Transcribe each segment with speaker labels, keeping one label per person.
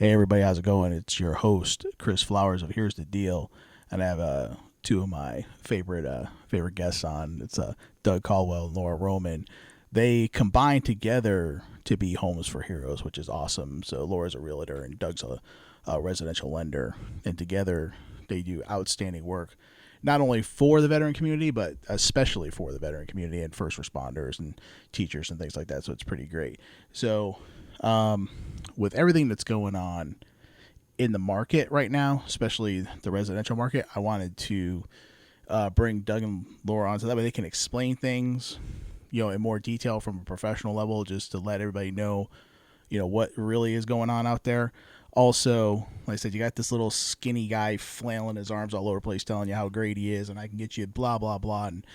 Speaker 1: Hey everybody, how's it going? It's your host Chris Flowers of Here's the Deal, and I have two of my favorite guests on. It's Doug Caldwell and Laura Roman. They combine together to be Homes for Heroes, which is awesome. So Laura's a realtor and Doug's a residential lender, and together they do outstanding work, not only for the veteran community, but especially for the veteran community and first responders and teachers and things like that. So it's pretty great. So with everything that's going on in the market right now, especially the residential market, I wanted to bring Doug and Laura on so that way they can explain things, in more detail from a professional level, just to let everybody know, what really is going on out there. Also, like I said, you got this little skinny guy flailing his arms all over the place telling you how great he is and I can get you blah, blah, blah. And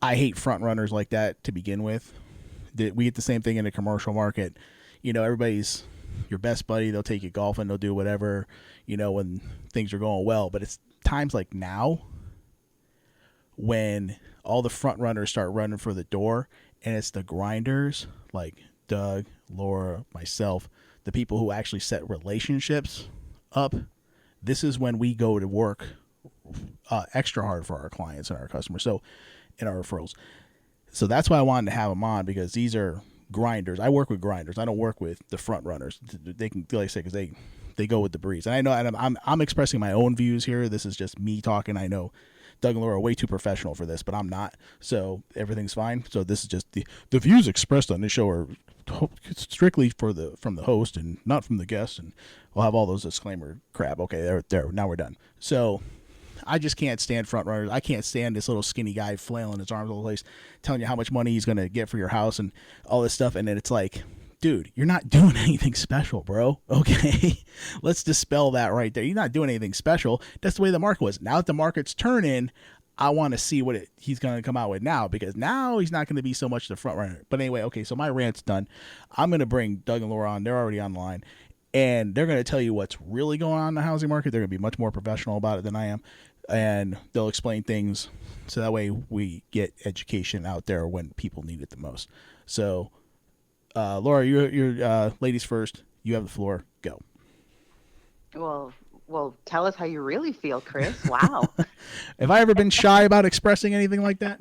Speaker 1: I hate front runners like that to begin with. We get the same thing in the commercial market. Everybody's your best buddy. They'll take you golfing. They'll do whatever, when things are going well. But it's times like now when all the front runners start running for the door, and it's the grinders like Doug, Laura, myself, the people who actually set relationships up. This is when we go to work extra hard for our clients and our customers. So, in our referrals. So that's why I wanted to have them on, because these are grinders. I work with grinders. I don't work with the front runners. They can, like I say, because they go with the breeze. And I know, and I'm expressing my own views here. This is just me talking. I know Doug and Laura are way too professional for this, but I'm not. So everything's fine. So this is just the views expressed on this show are strictly from the host and not from the guest. And we'll have all those disclaimer crap. Okay, there. Now we're done. So I just can't stand front runners. I can't stand this little skinny guy flailing his arms all over the place, telling you how much money he's going to get for your house and all this stuff. And then it's like, dude, you're not doing anything special, bro. Okay. Let's dispel that right there. You're not doing anything special. That's the way the market was. Now that the market's turning, I want to see what he's going to come out with now, because now he's not going to be so much the front runner. But anyway, okay, so my rant's done. I'm going to bring Doug and Laura on. They're already online. And they're going to tell you what's really going on in the housing market. They're going to be much more professional about it than I am. And they'll explain things so that way we get education out there when people need it the most. So, Laura, you're ladies first. You have the floor. Go.
Speaker 2: Well, well, tell us how you really feel, Chris. Wow.
Speaker 1: Have I ever been shy about expressing anything like that?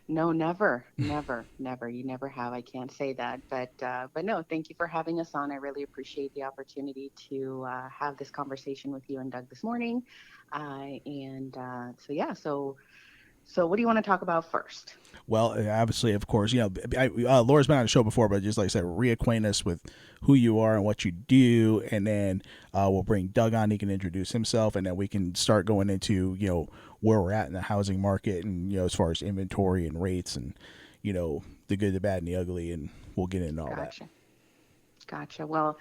Speaker 2: No, never, never, never. You never have. I can't say that, but no. Thank you for having us on. I really appreciate the opportunity to have this conversation with you and Doug this morning. And so yeah, so what do you want to talk about first?
Speaker 1: Well, obviously, of course, Laura's been on the show before, but just like I said, reacquaint us with who you are and what you do, and then we'll bring Doug on. He can introduce himself, and then we can start going into where we're at in the housing market, and as far as inventory and rates, and the good, the bad, and the ugly, and we'll get into all that.
Speaker 2: Gotcha. Gotcha. Well,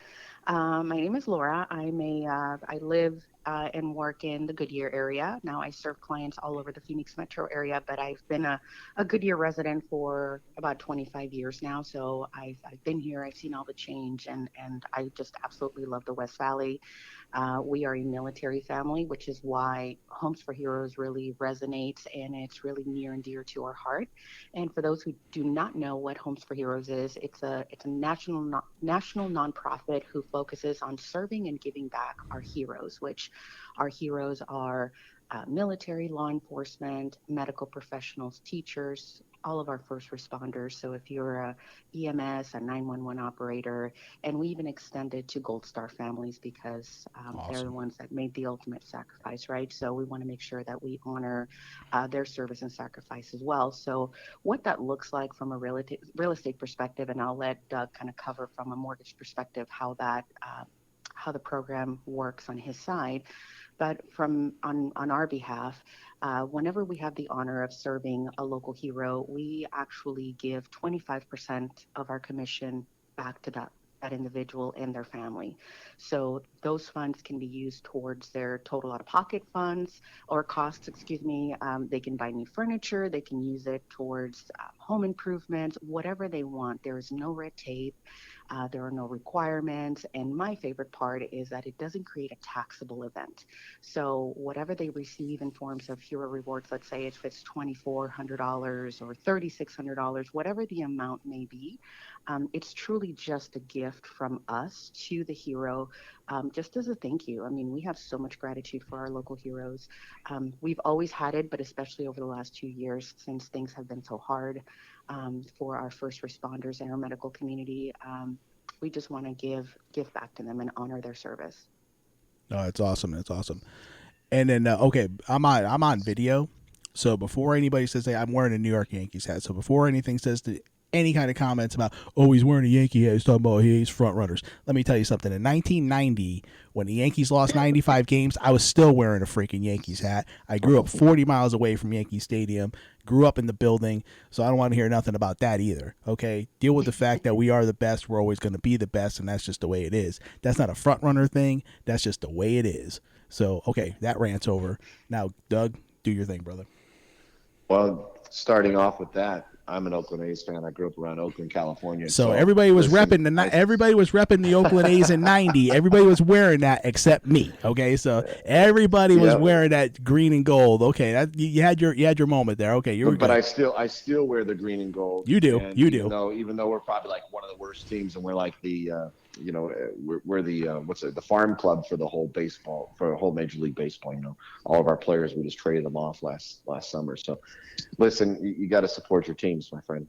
Speaker 2: my name is Laura. I live and work in the Goodyear area. Now I serve clients all over the Phoenix metro area, but I've been a Goodyear resident for about 25 years now. So I've been here. I've seen all the change, and I just absolutely love the West Valley. We are a military family, which is why Homes for Heroes really resonates, and it's really near and dear to our heart. And for those who do not know what Homes for Heroes is, it's a national nonprofit who focuses on serving and giving back our heroes, which our heroes are military, law enforcement, medical professionals, teachers, all of our first responders. So if you're a EMS, a 911 operator, and we even extended to Gold Star families because they're the
Speaker 1: Awesome.
Speaker 2: ones that made the ultimate sacrifice, right? So we want to make sure that we honor their service and sacrifice as well. So what that looks like from a real estate perspective, and I'll let Doug kind of cover from a mortgage perspective how the program works on his side. But from on our behalf, whenever we have the honor of serving a local hero, we actually give 25% of our commission back to that individual and their family. So those funds can be used towards their total out of pocket funds or costs, excuse me. They can buy new furniture, they can use it towards home improvements, whatever they want. There is no red tape. There are no requirements. And my favorite part is that it doesn't create a taxable event. So whatever they receive in forms of hero rewards, let's say if it's $2,400 or $3,600, whatever the amount may be, it's truly just a gift gift from us to the hero, just as a thank you. I mean, we have so much gratitude for our local heroes. We've always had it, but especially over the last 2 years, since things have been so hard for our first responders and our medical community, we just want to give back to them and honor their service.
Speaker 1: No, it's awesome. It's awesome. And then okay, I'm on video. So before anybody says, "Hey, I'm wearing a New York Yankees hat," so before anything says to any kind of comments about, "Oh, he's wearing a Yankee hat," he's talking about he's front runners. Let me tell you something. In 1990, when the Yankees lost 95 games, I was still wearing a freaking Yankees hat. I grew up 40 miles away from Yankee Stadium. Grew up in the building, so I don't want to hear nothing about that either. Okay, deal with the fact that we are the best. We're always going to be the best, and that's just the way it is. That's not a front runner thing. That's just the way it is. So, okay, that rant's over. Now, Doug, do your thing, brother.
Speaker 3: Well, starting off with that, I'm an Oakland A's fan. I grew up around Oakland, California.
Speaker 1: So everybody was everybody was repping the Oakland A's in '90. Everybody was wearing that except me. Okay, so everybody was wearing that green and gold. Okay, that you had your moment there. Okay, you were.
Speaker 3: But
Speaker 1: good.
Speaker 3: I still wear the green and gold.
Speaker 1: You do.
Speaker 3: And
Speaker 1: you do.
Speaker 3: Even though we're probably like one of the worst teams, and we're like the we're the farm club for the whole baseball, for the whole Major League Baseball. All of our players, we just traded them off last summer. So listen, you got to support your teams, my friend.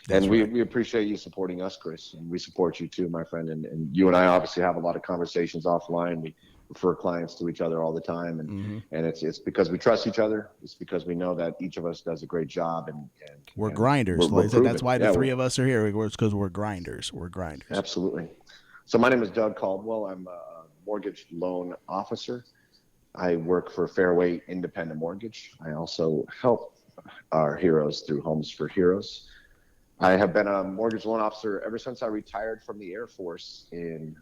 Speaker 1: That's
Speaker 3: and
Speaker 1: right.
Speaker 3: we appreciate you supporting us, Chris, and we support you too, my friend. And you and I obviously have a lot of conversations offline. We refer clients to each other all the time, and it's because we trust each other. It's because we know that each of us does a great job, and
Speaker 1: we're grinders. That's why the three of us are here. It's because we're grinders. We're grinders.
Speaker 3: Absolutely. So my name is Doug Caldwell. I'm a mortgage loan officer. I work for Fairway Independent Mortgage. I also help our heroes through Homes for Heroes. I have been a mortgage loan officer ever since I retired from the Air Force in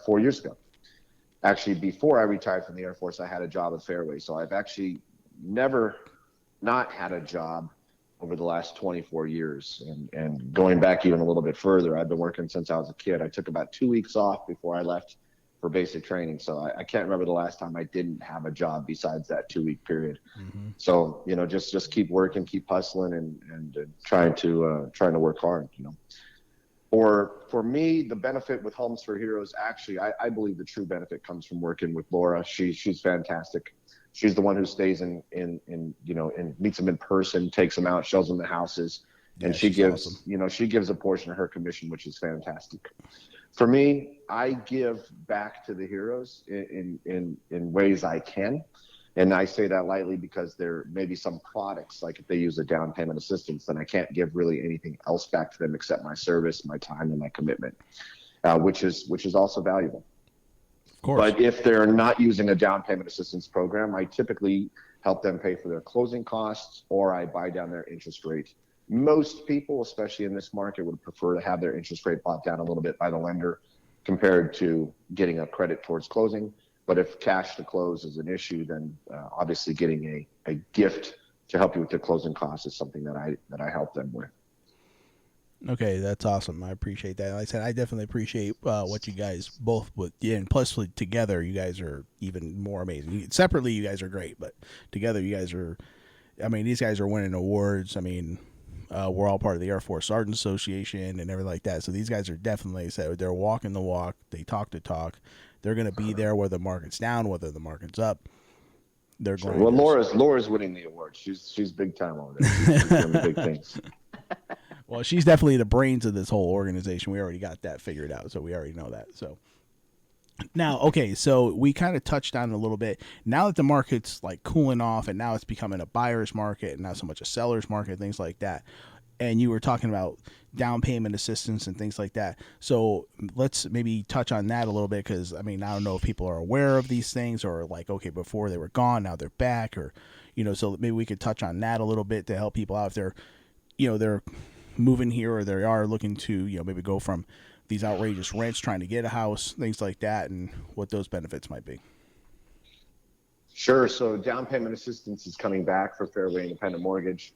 Speaker 3: 4 years ago. Actually, before I retired from the Air Force, I had a job at Fairway. So I've actually never not had a job over the last 24 years. And going back even a little bit further, I've been working since I was a kid. I took about 2 weeks off before I left for basic training. So I can't remember the last time I didn't have a job besides that 2 week period. Mm-hmm. So, just keep working, keep hustling and trying to work hard, For me, the benefit with Homes for Heroes, actually, I believe the true benefit comes from working with Laura. She's fantastic. She's the one who stays and meets them in person, takes them out, shows them the houses, and she gives, awesome. She gives a portion of her commission, which is fantastic. For me, I give back to the heroes in ways I can. And I say that lightly because there may be some products, like if they use a down payment assistance, then I can't give really anything else back to them except my service, my time, and my commitment, which is also valuable. Of course. But if they're not using a down payment assistance program, I typically help them pay for their closing costs, or I buy down their interest rate. Most people, especially in this market, would prefer to have their interest rate bought down a little bit by the lender compared to getting a credit towards closing. But if cash to close is an issue, then obviously getting a gift to help you with their closing costs is something that I help them with.
Speaker 1: Okay, that's awesome. I appreciate that. Like I said, I definitely appreciate what you guys both with, and plus together, you guys are even more amazing. Separately, you guys are great, but together, you guys are. I mean, these guys are winning awards. I mean, we're all part of the Air Force Sergeant Association and everything like that. So these guys are definitely they're walking the walk. They talk the talk. They're going to be there whether the market's down, whether the market's up. They're going.
Speaker 3: Well, Laura's winning the award. She's big time over there. She's doing big things.
Speaker 1: Well, she's definitely the brains of this whole organization. We already got that figured out, so we already know that. So now, okay, so we kind of touched on it a little bit. Now that the market's like cooling off, and now it's becoming a buyer's market, and not so much a seller's market, things like that. And you were talking about down payment assistance and things like that. So let's maybe touch on that a little bit, because I mean, I don't know if people are aware of these things, or like, okay, before they were gone, now they're back, or so maybe we could touch on that a little bit to help people out if they're moving here, or they are looking to maybe go from these outrageous rents, trying to get a house, things like that, and what those benefits might be.
Speaker 3: Sure. So down payment assistance is coming back for Fairway Independent Mortgage.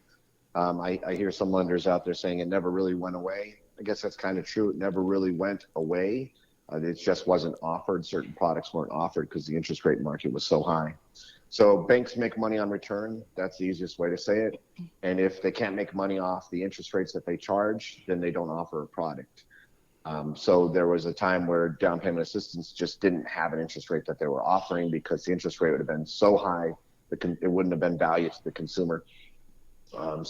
Speaker 3: I hear some lenders out there saying it never really went away. I guess that's kind of true. It never really went away. It just wasn't offered. Certain products weren't offered because the interest rate market was so high. So banks make money on return. That's the easiest way to say it. And if they can't make money off the interest rates that they charge, then they don't offer a product. So there was a time where down payment assistance just didn't have an interest rate that they were offering because the interest rate would have been so high, it wouldn't have been value to the consumer. And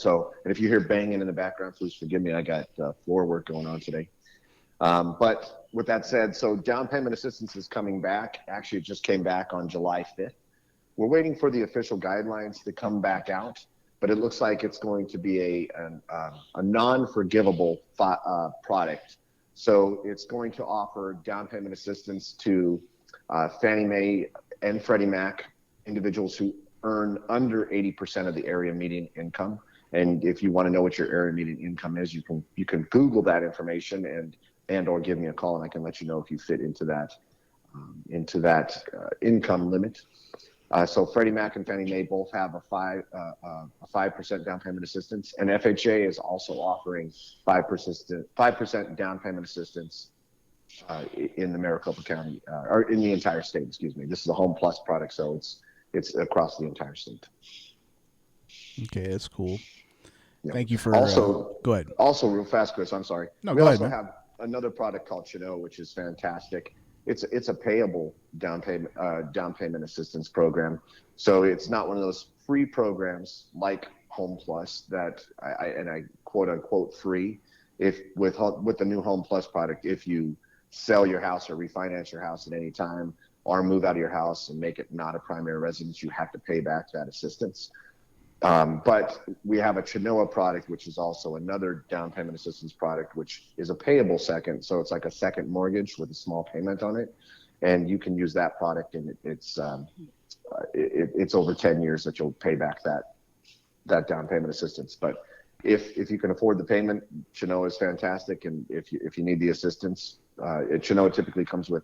Speaker 3: if you hear banging in the background, please forgive me. I got floor work going on today. But with that said, so down payment assistance is coming back. Actually, it just came back on July 5th. We're waiting for the official guidelines to come back out, but it looks like it's going to be a non-forgivable product. So it's going to offer down payment assistance to Fannie Mae and Freddie Mac individuals who earn under 80% of the area median income. And if you want to know what your area median income is, you can Google that information and or give me a call, and I can let you know if you fit into that income limit. So Freddie Mac and Fannie Mae both have a 5% down payment assistance, and FHA is also offering 5% down payment assistance in the Maricopa County or in the entire state. Excuse me. This is a Home Plus product, so it's across the entire state.
Speaker 1: Okay, that's cool.
Speaker 3: Yeah.
Speaker 1: Thank you for.
Speaker 3: Also,
Speaker 1: go ahead.
Speaker 3: Also, real fast, Chris. I'm sorry.
Speaker 1: No,
Speaker 3: we
Speaker 1: go
Speaker 3: also
Speaker 1: ahead, man.
Speaker 3: have another product called Chino, which is fantastic. It's a payable down payment assistance program. So it's not one of those free programs like Home Plus that I quote unquote free. If with the new Home Plus product, if you sell your house or refinance your house at any time or move out of your house and make it not a primary residence, you have to pay back that assistance. But we have a Chinoa product, which is also another down payment assistance product, which is a payable second. So it's like a second mortgage with a small payment on it. And you can use that product, and it's over 10 years that you'll pay back that down payment assistance. But if you can afford the payment, Chinoa is fantastic. And if you need the assistance, Chinoa typically comes with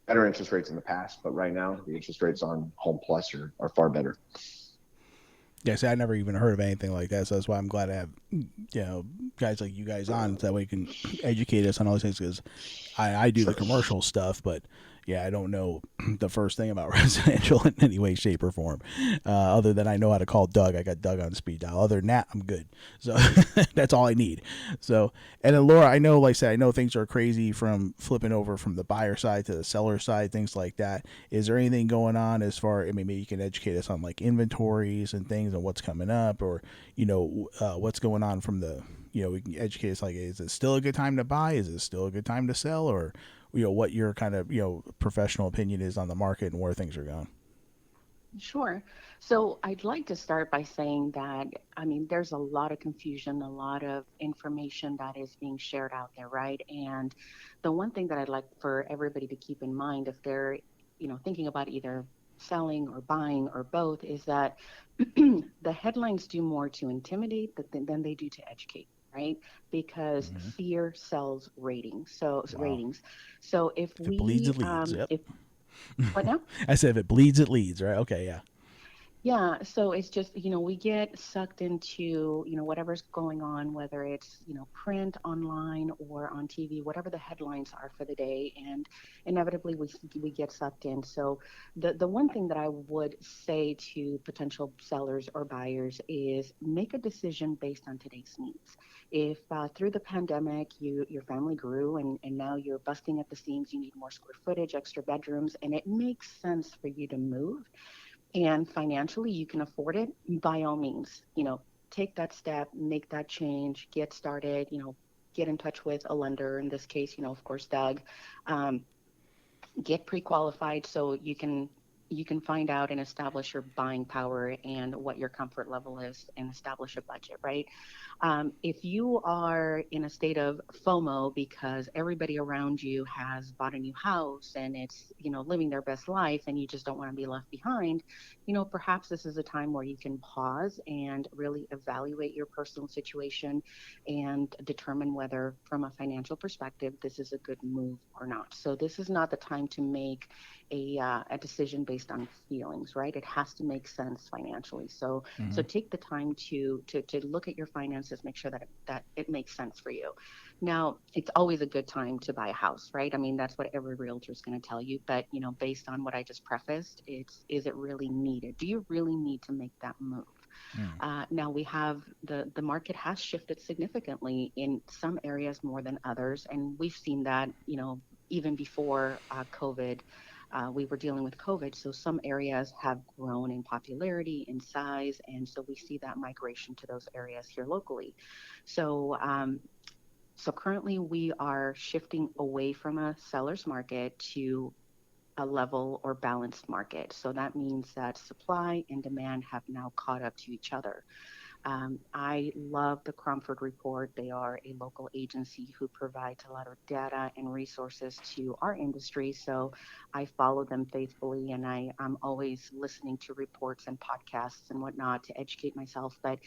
Speaker 3: better interest rates in the past. But right now, the interest rates on Home Plus are far better.
Speaker 1: Yeah, see, I never even heard of anything like that, so that's why I'm glad to have, guys like you guys on, so that way you can educate us on all these things, because I do the commercial stuff, but yeah, I don't know the first thing about residential in any way, shape, or form, other than I know how to call Doug. I got Doug on speed dial. Other than that, I'm good. So that's all I need. So, and then Laura, I know, like I said, I know things are crazy from flipping over from the buyer side to the seller side, things like that. Is there anything going on as far, I mean, maybe you can educate us on like inventories and things and what's coming up, or, what's going on from the, we can educate us, like, is it still a good time to buy? Is it still a good time to sell? Or, what your kind of, professional opinion is on the market and where things are going.
Speaker 2: Sure. So I'd like to start by saying that, I mean, there's a lot of confusion, a lot of information that is being shared out there, right? And the one thing that I'd like for everybody to keep in mind if they're, thinking about either selling or buying or both is that the headlines do more to intimidate than they do to educate. Right, because fear sells ratings. So
Speaker 1: Wow.
Speaker 2: ratings. So if
Speaker 1: it bleeds, it leads. Yep.
Speaker 2: What now?
Speaker 1: I said if it bleeds, it leads. Right? Okay. Yeah.
Speaker 2: Yeah, so it's just, we get sucked into, whatever's going on, whether it's, print, online, or on TV, whatever the headlines are for the day, and inevitably we get sucked in. So the one thing that I would say to potential sellers or buyers is make a decision based on today's needs. If through the pandemic your family grew and now you're busting at the seams, you need more square footage, extra bedrooms, and it makes sense for you to move, and financially you can afford it, by all means, take that step, make that change, get started, get in touch with a lender, in this case, of course, Doug, get pre-qualified so you can find out and establish your buying power and what your comfort level is and establish a budget, right? If you are in a state of FOMO because everybody around you has bought a new house and it's, living their best life and you just don't want to be left behind, perhaps this is a time where you can pause and really evaluate your personal situation and determine whether, from a financial perspective, this is a good move or not. So this is not the time to make a decision based on feelings, right? It has to make sense financially. So so take the time to look at your finances, make sure that it makes sense for you. Now, it's always a good time to buy a house, right? I mean, that's what every realtor is going to tell you. But based on what I just prefaced, is it really needed? Do you really need to make that move?
Speaker 1: Mm.
Speaker 2: Now we have the market has shifted significantly in some areas more than others, and we've seen that, even before COVID. We were dealing with COVID, so some areas have grown in popularity, in size, and so we see that migration to those areas here locally. So, so currently we are shifting away from a seller's market to a level or balanced market. So that means that supply and demand have now caught up to each other. I love the Cromford Report. They are a local agency who provides a lot of data and resources to our industry. So I follow them faithfully, and I'm always listening to reports and podcasts and whatnot to educate myself. But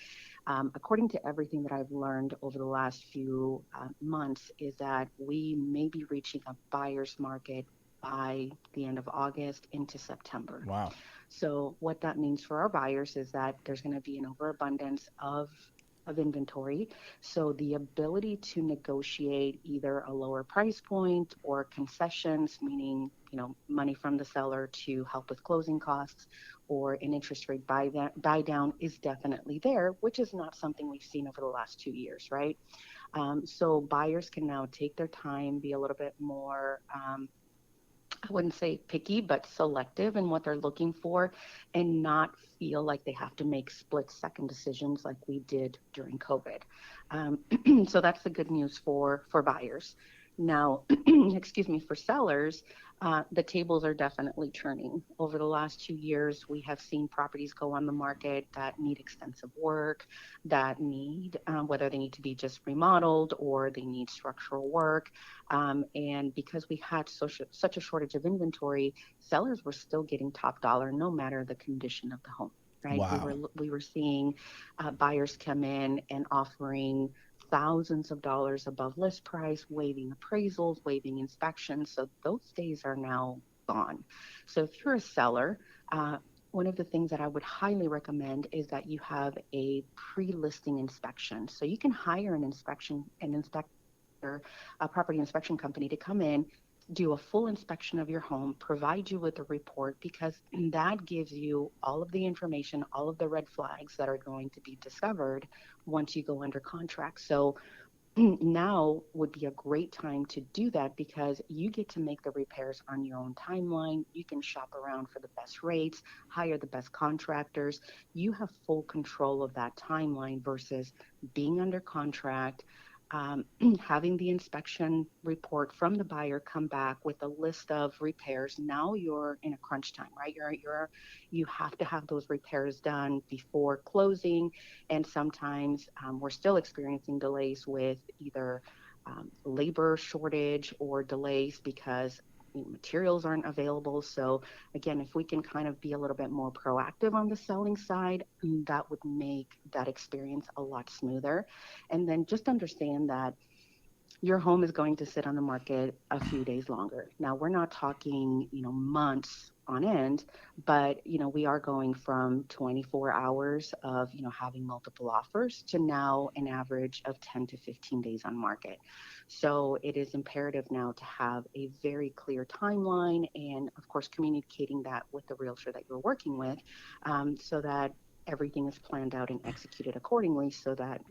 Speaker 2: according to everything that I've learned over the last few months, is that we may be reaching a buyer's market by the end of August into September.
Speaker 1: Wow.
Speaker 2: So what that means for our buyers is that there's going to be an overabundance of inventory. So the ability to negotiate either a lower price point or concessions, meaning, money from the seller to help with closing costs, or an interest rate buy down, is definitely there, which is not something we've seen over the last 2 years, right? So buyers can now take their time, be a little bit more I wouldn't say picky, but selective in what they're looking for, and not feel like they have to make split second decisions like we did during COVID. Um, so that's the good news for buyers. Now, excuse me, for sellers, the tables are definitely turning. Over the last 2 years, we have seen properties go on the market that need extensive work, that need, whether they need to be just remodeled or they need structural work. And because we had such a shortage of inventory, sellers were still getting top dollar no matter the condition of the home. Right?
Speaker 1: Wow.
Speaker 2: We were seeing buyers come in and offering thousands of dollars above list price, waiving appraisals, waiving inspections. So those days are now gone. So if you're a seller, one of the things that I would highly recommend is that you have a pre-listing inspection. So you can hire an inspector, a property inspection company to come in, do a full inspection of your home, provide you with a report, because that gives you all of the information, all of the red flags that are going to be discovered once you go under contract. So now would be a great time to do that, because you get to make the repairs on your own timeline. You can shop around for the best rates, hire the best contractors. You have full control of that timeline versus being under contract, having the inspection report from the buyer come back with a list of repairs. Now you're in a crunch time, right? You have to have those repairs done before closing, and sometimes we're still experiencing delays with either labor shortage or delays because materials aren't available. So again, if we can kind of be a little bit more proactive on the selling side, that would make that experience a lot smoother. And then just understand that your home is going to sit on the market a few days longer. Now, we're not talking, months on end, but, we are going from 24 hours of, having multiple offers to now an average of 10 to 15 days on market. So it is imperative now to have a very clear timeline, and of course, communicating that with the realtor that you're working with, so that everything is planned out and executed accordingly, so that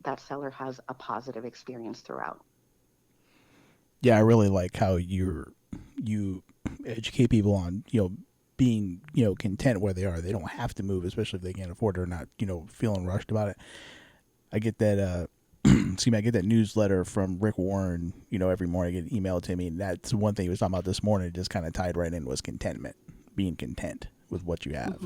Speaker 2: that seller has a positive experience throughout.
Speaker 1: Yeah, I really like how you educate people on, being, content where they are. They don't have to move, especially if they can't afford it or not, feeling rushed about it. I get that excuse me, I get that newsletter from Rick Warren, every morning. I get emailed to me, and that's one thing he was talking about this morning. It just kind of tied right in, was contentment, being content with what you have,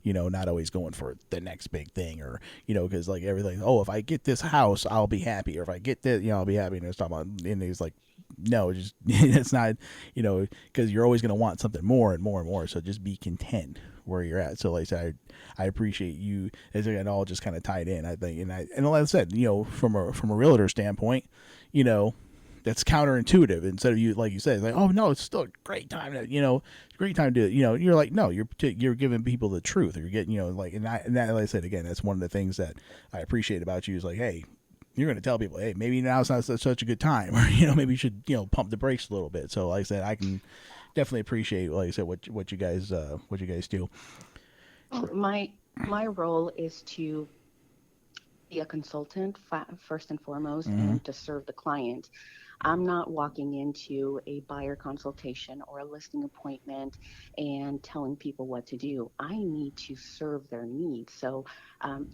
Speaker 1: not always going for the next big thing, or, because like everything, oh, if I get this house, I'll be happy, or if I get this, I'll be happy. And it's talking about, and he's like, no, just, it's not, because you're always going to want something more and more and more. So just be content where you're at. So like I said, I appreciate you, as it all just kind of tied in, I think. And like I said, from a realtor standpoint, that's counterintuitive. Instead of you, like you said, like, oh no, it's still a great time to, great time to, you're like, no, you're giving people the truth. Or you're getting, like, and that, like I said, again, that's one of the things that I appreciate about you, is like, hey, you're going to tell people, hey, maybe now's not such a good time, or, maybe you should, pump the brakes a little bit. So like I said, I can definitely appreciate, like I said, what you guys do.
Speaker 2: My My role is to be a consultant first and foremost,
Speaker 1: Mm-hmm.
Speaker 2: and to serve the client. I'm not walking into a buyer consultation or a listing appointment and telling people what to do. I need to serve their needs. So,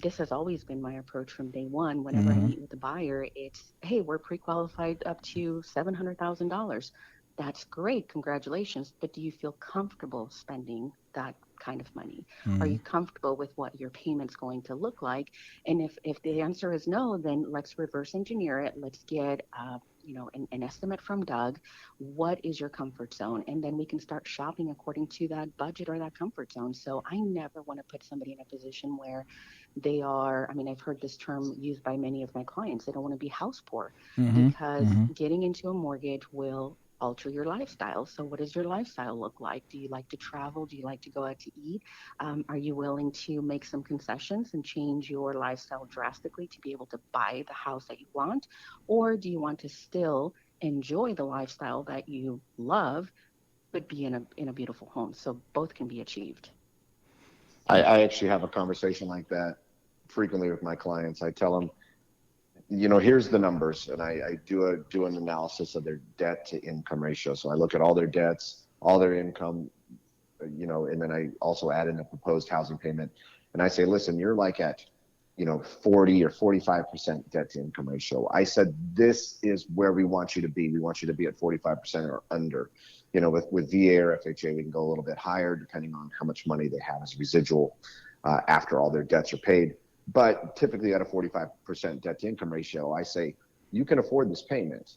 Speaker 2: this has always been my approach from day one. Whenever I
Speaker 1: Mm-hmm.
Speaker 2: meet with a buyer, it's, hey, we're pre qualified up to $700,000. That's great. Congratulations. But do you feel comfortable spending that kind of money? Are
Speaker 1: Mm-hmm.
Speaker 2: you comfortable with what your payment's going to look like? And if the answer is no, then let's reverse engineer it. Let's get an estimate from Doug. What is your comfort zone? And then we can start shopping according to that budget or that comfort zone. So I never want to put somebody in a position where they are, I mean, I've heard this term used by many of my clients. They don't want to be house poor,
Speaker 1: Mm-hmm.
Speaker 2: because
Speaker 1: Mm-hmm.
Speaker 2: getting into a mortgage will alter your lifestyle. So what does your lifestyle look like? Do you like to travel? Do you like to go out to eat? Are you willing to make some concessions and change your lifestyle drastically to be able to buy the house that you want? Or do you want to still enjoy the lifestyle that you love, but be in a beautiful home? So both can be achieved.
Speaker 3: I actually have a conversation like that frequently with my clients. I tell them, here's the numbers, and I do an analysis of their debt to income ratio. So I look at all their debts, all their income, and then I also add in a proposed housing payment. And I say, listen, you're like at, 40 or 45% debt to income ratio. I said, this is where we want you to be. We want you to be at 45% or under. With VA or FHA, we can go a little bit higher depending on how much money they have as residual after all their debts are paid. But typically at a 45% debt to income ratio, I say, you can afford this payment.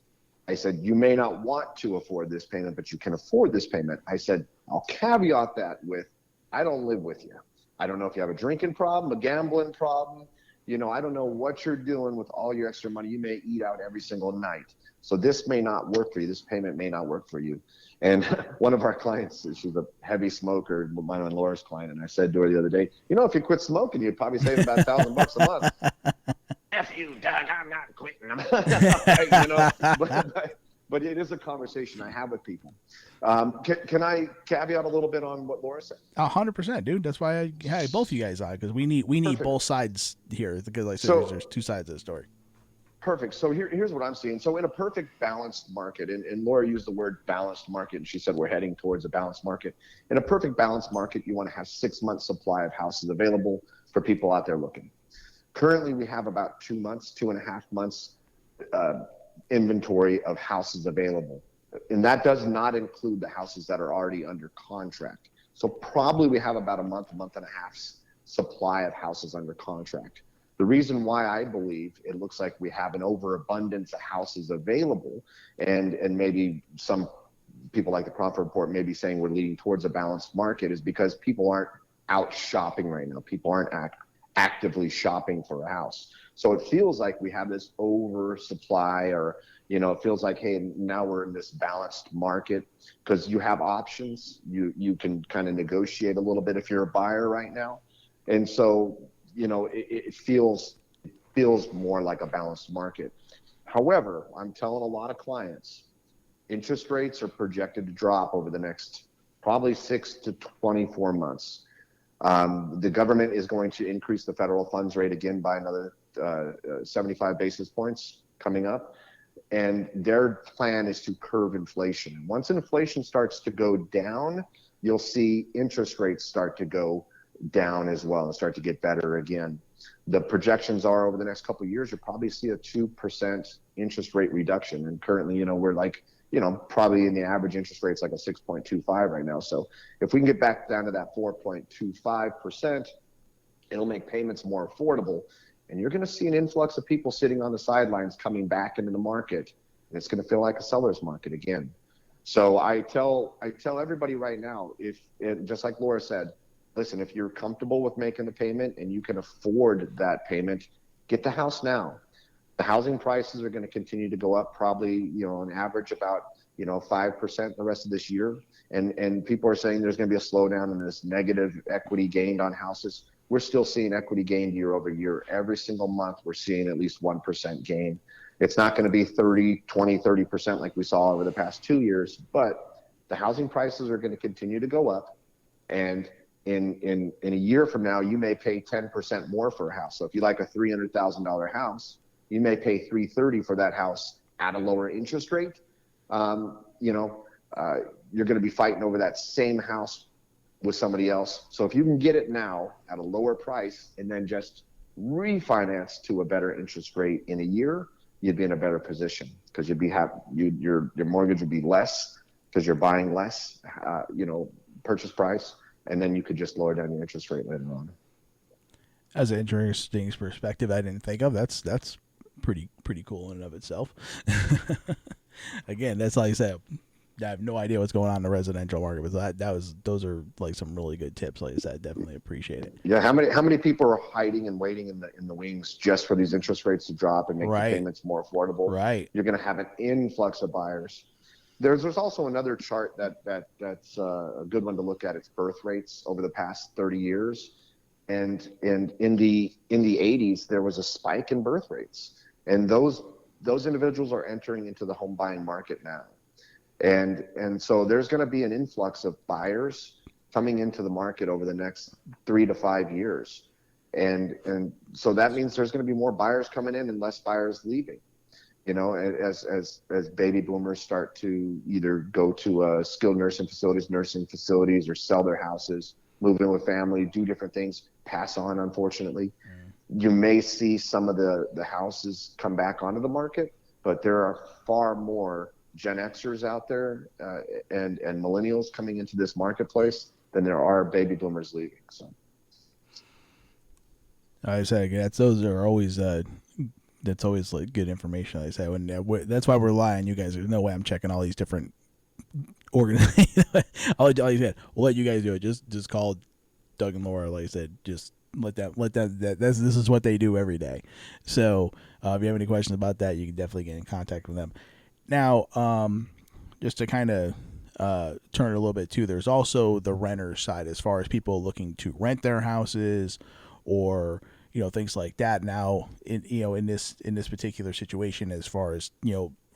Speaker 3: I said, you may not want to afford this payment, but you can afford this payment. I said, I'll caveat that with, I don't live with you. I don't know if you have a drinking problem, a gambling problem. I don't know what you're doing with all your extra money. You may eat out every single night. So this may not work for you. This payment may not work for you. And one of our clients, she's a heavy smoker, mine and Laura's client. And I said to her the other day, if you quit smoking, you'd probably save about $1,000 a month. F you, Doug, I'm not quitting. But it is a conversation I have with people. Can I caveat a little bit on what Laura said?
Speaker 1: 100%, dude. That's why I had both you guys on, because we need
Speaker 3: Perfect.
Speaker 1: both sides here, because like I said,
Speaker 3: So,
Speaker 1: there's two sides of the story.
Speaker 3: Perfect. So here's what I'm seeing. So in a perfect balanced market, and Laura used the word balanced market, and she said we're heading towards a balanced market. In a perfect balanced market, you want to have 6 months supply of houses available for people out there looking. Currently, we have about 2 months, 2.5 months inventory of houses available. And that does not include the houses that are already under contract. So probably we have about a month and a half supply of houses under contract. The reason why I believe it looks like we have an overabundance of houses available, and maybe some people like the Crawford Report may be saying we're leading towards a balanced market, is because people aren't out shopping right now. People aren't actively shopping for a house. So it feels like we have this oversupply, or, it feels like, hey, now we're in this balanced market because you have options. You can kind of negotiate a little bit if you're a buyer right now. And so, it feels more like a balanced market. However, I'm telling a lot of clients, interest rates are projected to drop over the next probably 6 to 24 months. The government is going to increase the federal funds rate again by another 75 basis points coming up. And their plan is to curb inflation. Once inflation starts to go down, you'll see interest rates start to go down as well and start to get better again. The projections are over the next couple of years, you'll probably see a 2% interest rate reduction. And currently, we're like, probably in the average interest rate's like a 6.25 right now. So if we can get back down to that 4.25%, it'll make payments more affordable. And you're going to see an influx of people sitting on the sidelines coming back into the market. And it's going to feel like a seller's market again. So I tell everybody right now, just like Laura said, listen, if you're comfortable with making the payment and you can afford that payment, get the house now. The housing prices are going to continue to go up, probably, on average about, 5% the rest of this year. And people are saying there's going to be a slowdown in this negative equity gained on houses. We're still seeing equity gained year over year. Every single month, we're seeing at least 1% gain. It's not going to be 30% like we saw over the past 2 years, but the housing prices are going to continue to go up. And in a year from now, you may pay 10% more for a house. So if you like a $300,000 house, you may pay 330 for that house at a lower interest rate. You know, you're going to be fighting over that same house with somebody else. So if you can get it now at a lower price and then just refinance to a better interest rate in a year, you'd be in a better position because your mortgage would be less because you're buying less, purchase price, and then you could just lower down your interest rate later on.
Speaker 1: As an interesting perspective I didn't think of. That's pretty cool in and of itself. Again, that's like I said, I have no idea what's going on in the residential market, but those are like some really good tips. Like I said, definitely appreciate it.
Speaker 3: Yeah, how many people are hiding and waiting in the wings just for these interest rates to drop and make the payments more affordable?
Speaker 1: Right.
Speaker 3: You're going to have an influx of buyers. There's also another chart that's a good one to look at. It's birth rates over the past 30 years, and in the 80s there was a spike in birth rates, and those individuals are entering into the home buying market now. And so there's going to be an influx of buyers coming into the market over the next 3 to 5 years. And so that means there's going to be more buyers coming in and less buyers leaving, as baby boomers start to either go to skilled nursing facilities, or sell their houses, move in with family, do different things, pass on, unfortunately. You may see some of the houses come back onto the market, but there are far more Gen Xers out there and millennials coming into this marketplace than there are baby boomers leaving. So,
Speaker 1: I say again, that's always like good information. Like I say, that's why we're relying on you guys. There's no way I'm checking all these different organizations. All you said, we'll let you guys do it. Just call Doug and Laura. Like I said, just let that. This is what they do every day. So if you have any questions about that, you can definitely get in contact with them. Now, just to kind of turn it a little bit too, there's also the renter side as far as people looking to rent their houses or things like that. Now, in this particular situation, as far as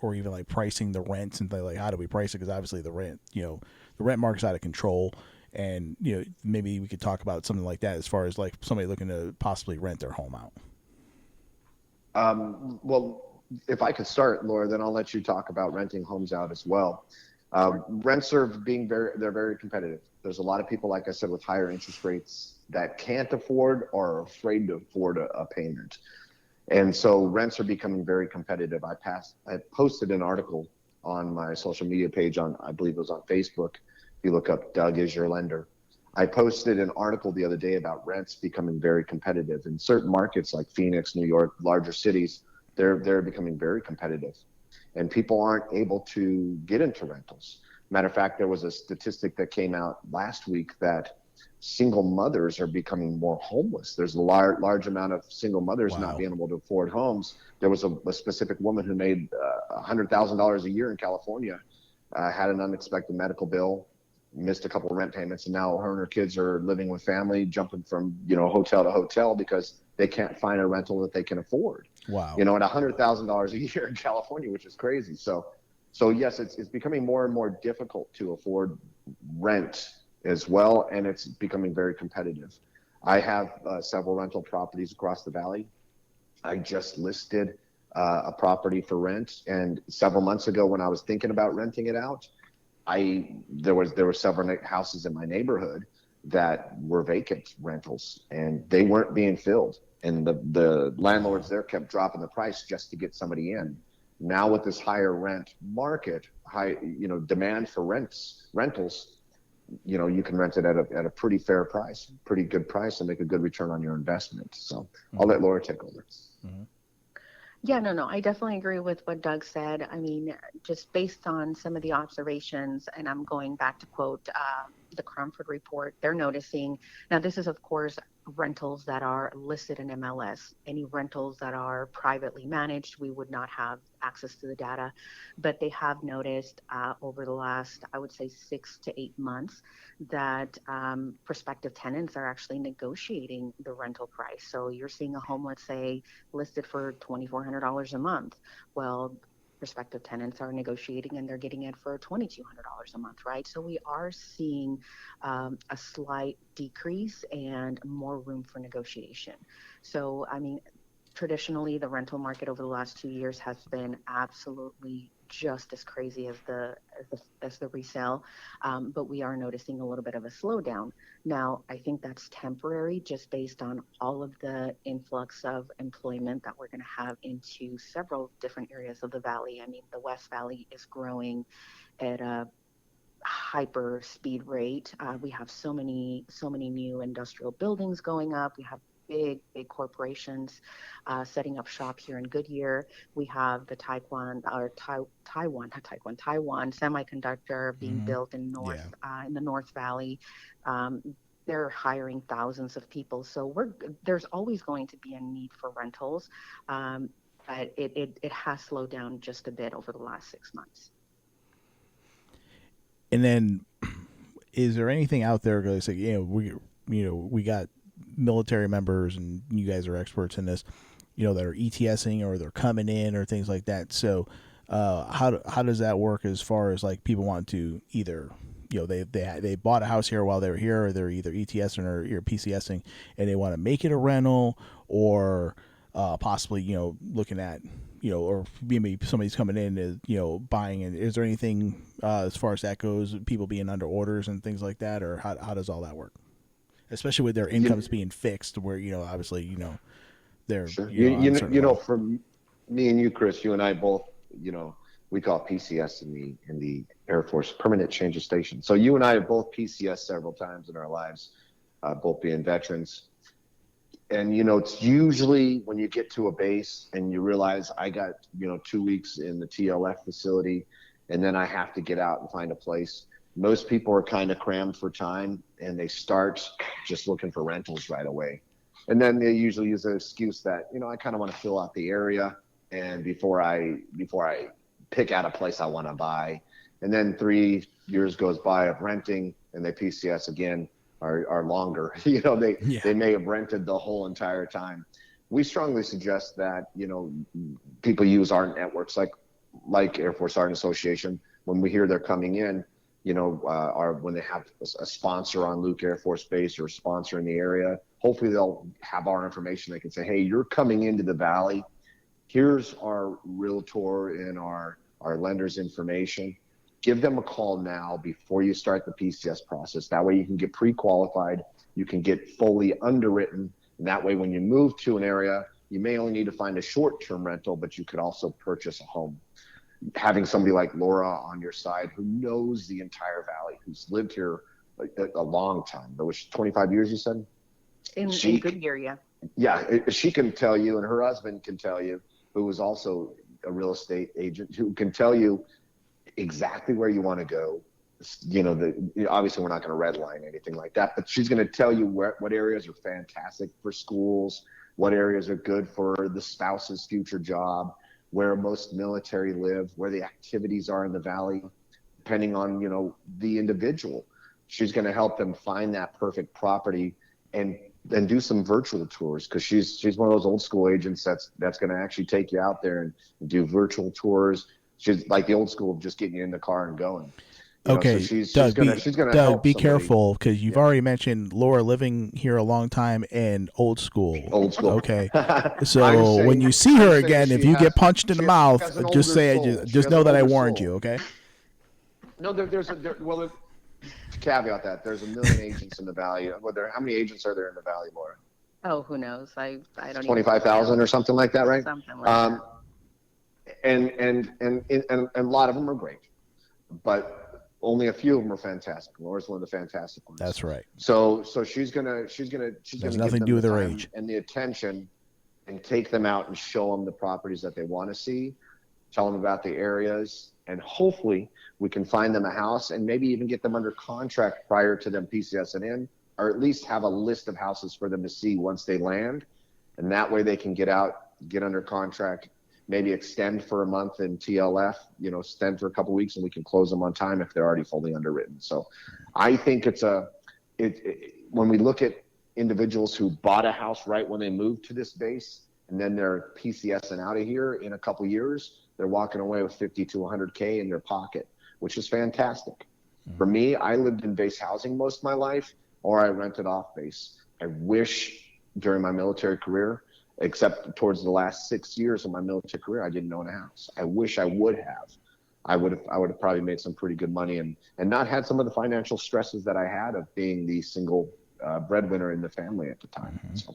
Speaker 1: or even like pricing the rents and like how do we price it? Because obviously the rent market's out of control, and maybe we could talk about something like that as far as like somebody looking to possibly rent their home out.
Speaker 3: Well, if I could start, Laura, then I'll let you talk about renting homes out as well. Rents are they're very competitive. There's a lot of people, like I said, with higher interest rates that can't afford or are afraid to afford a payment. And so rents are becoming very competitive. I posted an article on my social media page I believe it was on Facebook. If you look up Doug is your lender. I posted an article the other day about rents becoming very competitive in certain markets like Phoenix, New York, larger cities. They're becoming very competitive, and people aren't able to get into rentals. Matter of fact, there was a statistic that came out last week that single mothers are becoming more homeless. There's a large amount of single mothers not being able to afford homes. There was a specific woman who made $100,000 a year in California, had an unexpected medical bill, missed a couple of rent payments, and now her and her kids are living with family, jumping from hotel to hotel because they can't find a rental that they can afford.
Speaker 1: Wow.
Speaker 3: At $100,000 a year in California, which is crazy. So yes, it's becoming more and more difficult to afford rent as well, and it's becoming very competitive. I have several rental properties across the valley. I just listed a property for rent, and several months ago when I was thinking about renting it out, there were several houses in my neighborhood that were vacant rentals, and they weren't being filled. And the landlords there kept dropping the price just to get somebody in. Now with this higher rent market, demand for rentals, you can rent it at a pretty fair price, pretty good price, and make a good return on your investment. So I'll let Laura take over.
Speaker 2: Mm-hmm. Yeah, no, I definitely agree with what Doug said. I mean, just based on some of the observations, and I'm going back to quote the Cromford report, they're noticing, now this is of course rentals that are listed in MLS. Any rentals that are privately managed, we would not have access to the data, but they have noticed over the last, I would say 6 to 8 months, that prospective tenants are actually negotiating the rental price. So you're seeing a home, let's say, listed for $2,400 a month. Well, prospective tenants are negotiating and they're getting it for $2,200 a month, right? So we are seeing a slight decrease and more room for negotiation. So, I mean, traditionally, the rental market over the last 2 years has been absolutely just as crazy as the resale, but we are noticing a little bit of a slowdown. Now, I think that's temporary, just based on all of the influx of employment that we're going to have into several different areas of the valley. I mean, the West Valley is growing at a hyper speed rate. We have so many new industrial buildings going up. We have big corporations setting up shop here in Goodyear. We have the Taiwan semiconductor being built in in the North Valley. They're hiring thousands of people. So there's always going to be a need for rentals, but it has slowed down just a bit over the last 6 months.
Speaker 1: And then, is there anything out there? Because we got military members, and you guys are experts in this, that are ETSing or they're coming in or things like that. So, how does that work as far as like people want to either, they bought a house here while they were here, or they're either ETSing or PCSing, and they want to make it a rental, or possibly looking at or maybe somebody's coming in is buying. And is there anything as far as that goes, people being under orders and things like that, or how does all that work? Especially with their incomes being fixed, where obviously they're
Speaker 3: sure. For me and you, Chris, you and I both, we call it PCS in the Air Force, permanent change of station. So you and I have both PCS several times in our lives, both being veterans. And it's usually when you get to a base and you realize I got 2 weeks in the TLF facility, and then I have to get out and find a place. Most people are kind of crammed for time, and they start just looking for rentals right away. And then they usually use the excuse that, I kind of want to fill out the area, and before I pick out a place I want to buy. And then 3 years goes by of renting, and they PCS again, are longer. They may have rented the whole entire time. We strongly suggest that, people use our networks like Air Force Sergeant Association. When we hear they're coming in, when they have a sponsor on Luke Air Force Base or a sponsor in the area, hopefully they'll have our information. They can say, hey, you're coming into the Valley. Here's our realtor and our lender's information. Give them a call now before you start the PCS process. That way you can get pre-qualified. You can get fully underwritten. And that way when you move to an area, you may only need to find a short-term rental, but you could also purchase a home. Having somebody like Laura on your side who knows the entire Valley, who's lived here a long time, but was 25 years, you said?
Speaker 2: In Goodyear, yeah.
Speaker 3: Yeah, she can tell you, and her husband can tell you, who was also a real estate agent, who can tell you exactly where you want to go. Obviously we're not going to redline anything like that, but she's going to tell you what areas are fantastic for schools, what areas are good for the spouse's future job, where most military live, where the activities are in the Valley, depending on, the individual. She's going to help them find that perfect property and then do some virtual tours, because she's one of those old school agents that's going to actually take you out there and do virtual tours. She's like the old school of just getting you in the car and going.
Speaker 1: Okay,
Speaker 3: so she's
Speaker 1: Doug,
Speaker 3: gonna help
Speaker 1: be
Speaker 3: somebody.
Speaker 1: careful, because you've already mentioned Laura living here a long time and old school.
Speaker 3: Old school.
Speaker 1: Okay, so when you see her again, if you get punched in the mouth, just say, just know that I warned you. Okay.
Speaker 3: No, there's caveat that there's a million agents in the Valley. How many agents are there in the Valley, Laura?
Speaker 2: Oh, who knows? I don't
Speaker 3: 25,000 or something like that, right?
Speaker 2: Something like that.
Speaker 3: And a lot of them are great, but only a few of them are fantastic. Laura's one of the fantastic ones.
Speaker 1: That's right.
Speaker 3: So she's gonna
Speaker 1: There's nothing to do with her age
Speaker 3: and the attention, and take them out and show them the properties that they want to see, tell them about the areas, and hopefully we can find them a house and maybe even get them under contract prior to them PCSing in, or at least have a list of houses for them to see once they land. And that way they can get out, get under contract, maybe extend for a month in TLF, extend for a couple of weeks, and we can close them on time if they're already fully underwritten. So I think when we look at individuals who bought a house right when they moved to this base, and then they're PCSing out of here in a couple years. They're walking away with 50 to 100K in their pocket, which is fantastic. For me, I lived in base housing most of my life, or I rented off base. I wish during my military career, except towards the last 6 years of my military career, I didn't own a house. I wish I would have. I would have probably made some pretty good money and not had some of the financial stresses that I had of being the single breadwinner in the family at the time. So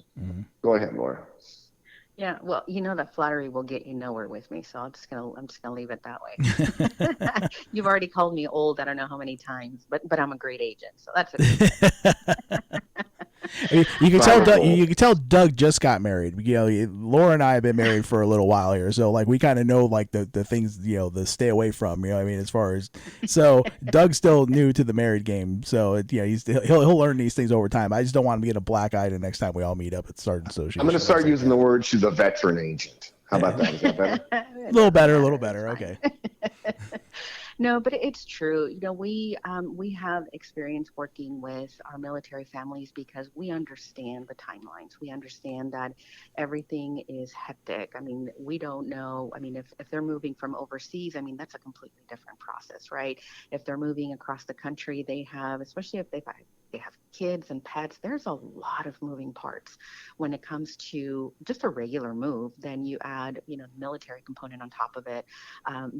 Speaker 3: go ahead, Laura.
Speaker 2: Yeah, well, that flattery will get you nowhere with me, so I'm just gonna leave it that way. You've already called me old, I don't know how many times, but I'm a great agent, so that's it.
Speaker 1: I mean, you can tell Doug, you can tell Doug just got married. Laura and I have been married for a little while here, so like we kind of know like the things the stay away from. What I mean, as far as Doug's still new to the married game, so he'll learn these things over time. I just don't want him to get a black eye the next time we all meet up at the Sergeant Association.
Speaker 3: I'm going to start using the word she's a veteran agent. How about that? Is that better?
Speaker 1: A little better. Okay.
Speaker 2: No, but it's true. We have experience working with our military families because we understand the timelines. We understand that everything is hectic. I mean, we don't know. I mean, if they're moving from overseas, I mean, that's a completely different process, right? If they're moving across the country, they have, especially if they have kids and pets, there's a lot of moving parts when it comes to just a regular move. Then you add, the military component on top of it.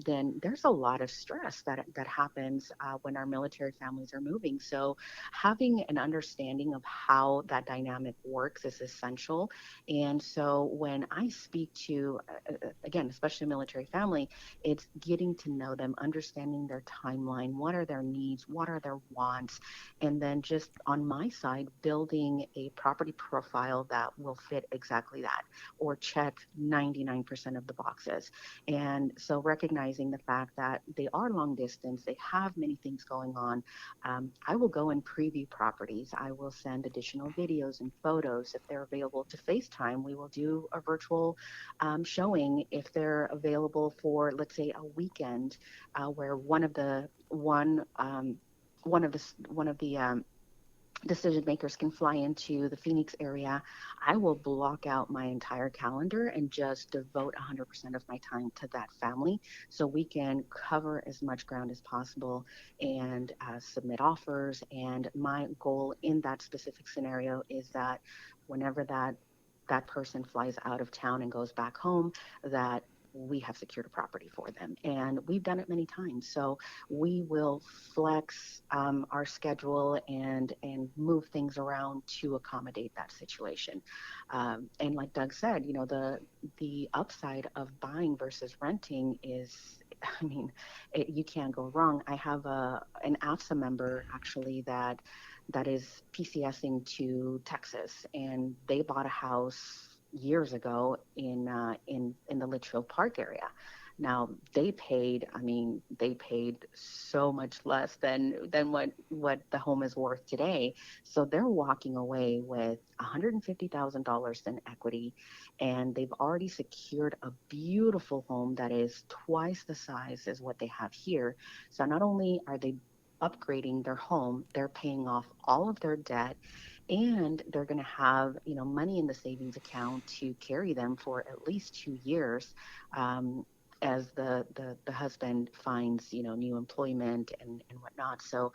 Speaker 2: Then there's a lot of stress that happens when our military families are moving. So having an understanding of how that dynamic works is essential. And so when I speak to, again, especially a military family, it's getting to know them, understanding their timeline, what are their needs, what are their wants, and then just on my side, building a property profile that will fit exactly that or check 99% of the boxes. And so recognizing the fact that they are long distance, they have many things going on, I will go and preview properties. I will send additional videos and photos. If they're available to FaceTime, we will do a virtual showing if they're available for, let's say, a weekend where one of the decision makers can fly into the Phoenix area. I will block out my entire calendar and just devote 100% of my time to that family so we can cover as much ground as possible and submit offers. And my goal in that specific scenario is that whenever that person flies out of town and goes back home, that we have secured a property for them. And we've done it many times. So we will flex our schedule and move things around to accommodate that situation. And like Doug said, the upside of buying versus renting is, I mean, you can't go wrong. I have an AFSA member actually that is PCSing to Texas, and they bought a house years ago in the Litchfield Park area. Now they paid so much less than what the home is worth today. So they're walking away with $150,000 in equity, and they've already secured a beautiful home that is twice the size as what they have here. So not only are they upgrading their home, they're paying off all of their debt, and they're going to have money in the savings account to carry them for at least 2 years as the husband finds new employment and whatnot. So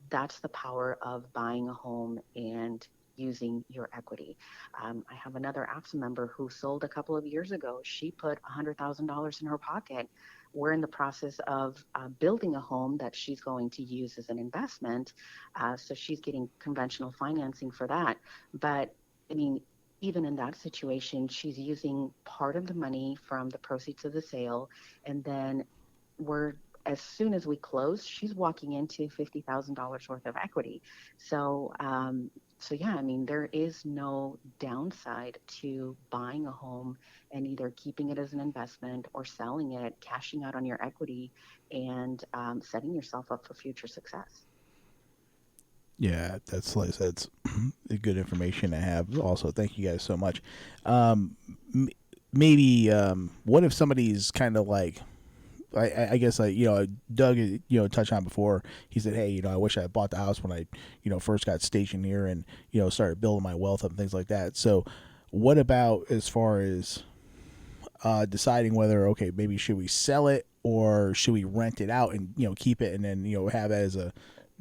Speaker 2: that's the power of buying a home and using your equity. I have another AFSA member who sold a couple of years ago. She put $100,000 in her pocket. We're in the process of building a home that she's going to use as an investment. So she's getting conventional financing for that. But I mean, even in that situation, she's using part of the money from the proceeds of the sale. And then as soon as we close, she's walking into $50,000 worth of equity. So yeah, I mean, there is no downside to buying a home and either keeping it as an investment or selling it, cashing out on your equity, and setting yourself up for future success.
Speaker 1: Yeah, that's good information to have. Also, thank you guys so much. Maybe what if somebody's kind of like, I guess Doug touched on before. He said, hey, I wish I had bought the house when I first got stationed here and started building my wealth up and things like that. So what about as far as deciding whether, okay, maybe should we sell it or should we rent it out and, keep it and then, have it as a,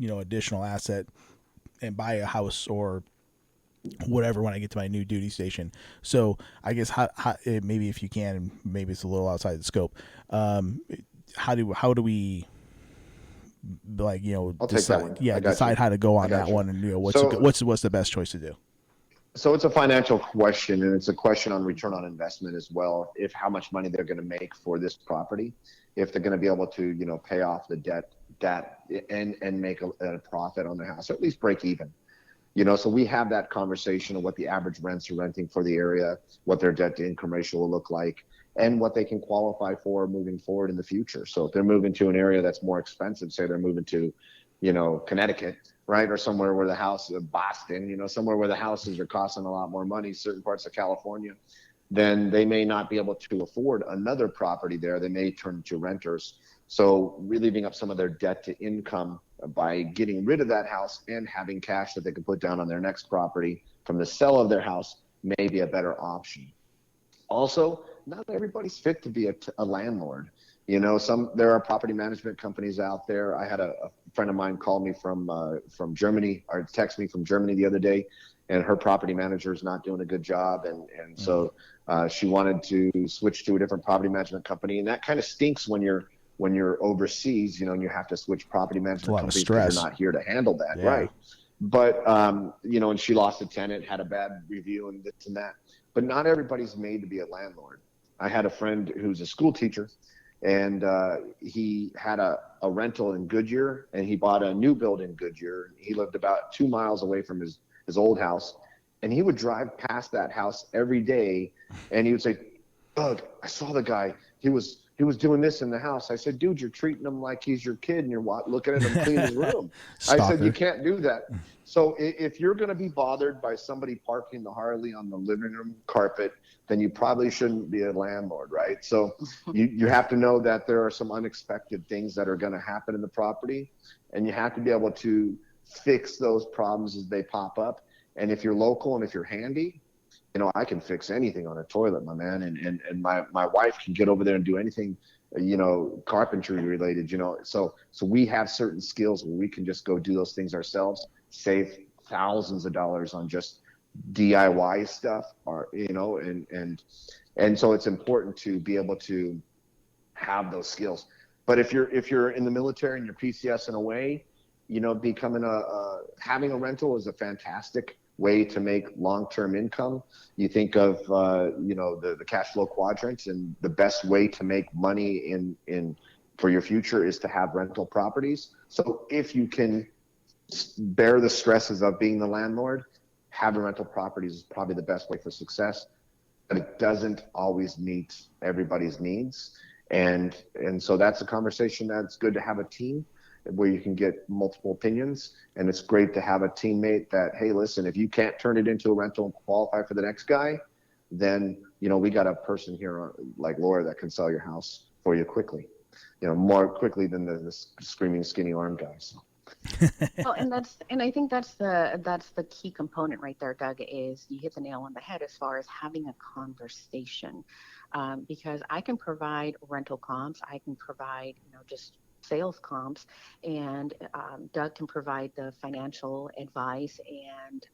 Speaker 1: additional asset and buy a house or whatever when I get to my new duty station. So I guess maybe if you can, maybe it's a little outside the scope. How do we like,
Speaker 3: I'll take that one.
Speaker 1: decide, yeah,
Speaker 3: I got
Speaker 1: decide
Speaker 3: you.
Speaker 1: how to go
Speaker 3: I
Speaker 1: on
Speaker 3: got
Speaker 1: that
Speaker 3: you.
Speaker 1: one, and
Speaker 3: So,
Speaker 1: what's the best choice to do?
Speaker 3: so it's a financial question, and it's a question on return on investment as well. If how much money they're going to make for this property, if they're going to be able to, pay off the debt and make a profit on their house, or at least break even. So we have that conversation of what the average rents are renting for the area, what their debt to income ratio will look like, and what they can qualify for moving forward in the future. So if they're moving to an area that's more expensive, say they're moving to, Connecticut, right, or somewhere where the house, Boston, somewhere where the houses are costing a lot more money, certain parts of California, then they may not be able to afford another property there. They may turn into renters. So relieving up some of their debt to income by getting rid of that house and having cash that they can put down on their next property from the sale of their house may be a better option. Also, not everybody's fit to be a landlord. There are property management companies out there. I had a friend of mine call me from Germany, or text me from Germany the other day, and her property manager is not doing a good job, and so she wanted to switch to a different property management company, and that kind of stinks when you're overseas, and you have to switch property
Speaker 1: It's a
Speaker 3: management
Speaker 1: lot of
Speaker 3: companies because
Speaker 1: stress.
Speaker 3: you're not here to handle that,
Speaker 1: Yeah.
Speaker 3: right? But and she lost a tenant, had a bad review, and this and that. But not everybody's made to be a landlord. I had a friend who's a school teacher, and he had a rental in Goodyear, and he bought a new build in Goodyear. He lived about 2 miles away from his old house, and he would drive past that house every day, and he would say, "Doug, I saw the guy. He was doing this in the house." I said, "Dude, you're treating him like he's your kid, and you're looking at him clean his room." I said, "You
Speaker 1: Stalker.
Speaker 3: can't do that." So if you're going to be bothered by somebody parking the Harley on the living room carpet, then you probably shouldn't be a landlord, right? So you have to know that there are some unexpected things that are going to happen in the property, and you have to be able to fix those problems as they pop up. And if you're local and if you're handy, I can fix anything on a toilet, my man. And my wife can get over there and do anything, carpentry related, So we have certain skills where we can just go do those things ourselves, save thousands of dollars on just DIY stuff, or, and so it's important to be able to have those skills. But if you're in the military and you're PCS in a way, becoming having a rental is a fantastic way to make long-term income. You think of the cash flow quadrants, and the best way to make money in for your future is to have rental properties. So if you can bear the stresses of being the landlord, having rental properties is probably the best way for success. But it doesn't always meet everybody's needs, and so that's a conversation that's good to have a team where you can get multiple opinions. And it's great to have a teammate that, hey, listen, if you can't turn it into a rental and qualify for the next guy, then, we got a person here like Laura that can sell your house for you quickly, more quickly than the screaming skinny arm guy. So.
Speaker 2: Well, and I think that's the key component right there, Doug, is you hit the nail on the head as far as having a conversation, because I can provide rental comps, I can provide, just sales comps, and Doug can provide the financial advice and